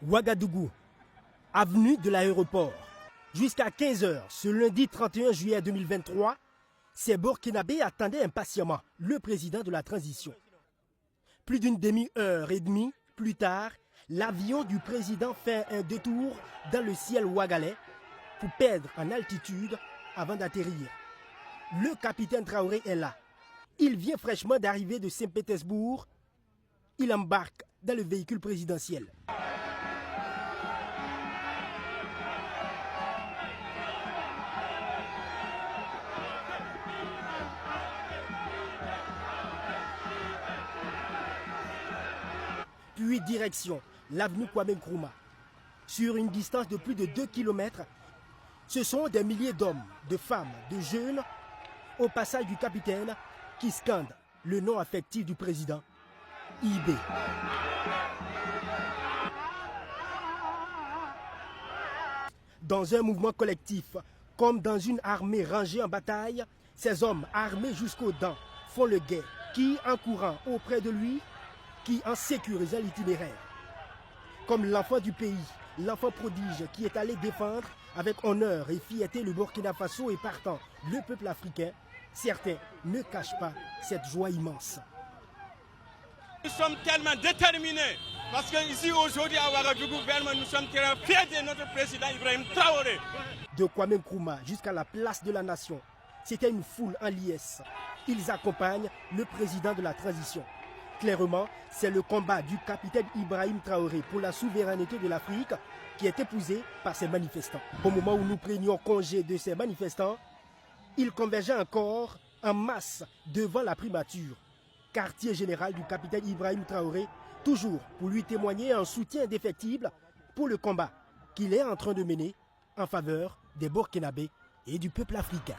Ouagadougou, avenue de l'aéroport. Jusqu'à 15 h ce lundi 31 juillet 2023, ces Burkinabés attendaient impatiemment le président de la transition. Plus d'une demi-heure et demie plus tard, l'avion du président fait un détour dans le ciel ouagalais pour perdre en altitude avant d'atterrir. Le capitaine Traoré est là. Il vient fraîchement d'arriver de Saint-Pétersbourg. Il embarque dans le véhicule présidentiel. Puis direction l'avenue Kwame Nkrumah. Sur une distance de plus de 2 km, ce sont des milliers d'hommes, de femmes, de jeunes, au passage du capitaine, qui scandent le nom affectif du président, IB. Dans un mouvement collectif, comme dans une armée rangée en bataille, ces hommes armés jusqu'aux dents font le guet, qui en courant auprès de lui, qui en sécurisant l'itinéraire. Comme l'enfant du pays, l'enfant prodige qui est allé défendre avec honneur et fierté le Burkina Faso et partant le peuple africain, certains ne cachent pas cette joie immense. Nous sommes tellement déterminés parce qu'ici aujourd'hui à Ouagadougou, nous sommes très fiers de notre président Ibrahim Traoré. De Kwame Nkrumah jusqu'à la place de la Nation, c'était une foule en liesse. Ils accompagnent le président de la transition. Clairement, c'est le combat du capitaine Ibrahim Traoré pour la souveraineté de l'Afrique qui est épousé par ces manifestants. Au moment où nous prenions congé de ces manifestants, ils convergeaient encore en masse devant la primature, quartier général du capitaine Ibrahim Traoré, toujours pour lui témoigner un soutien indéfectible pour le combat qu'il est en train de mener en faveur des Burkinabés et du peuple africain.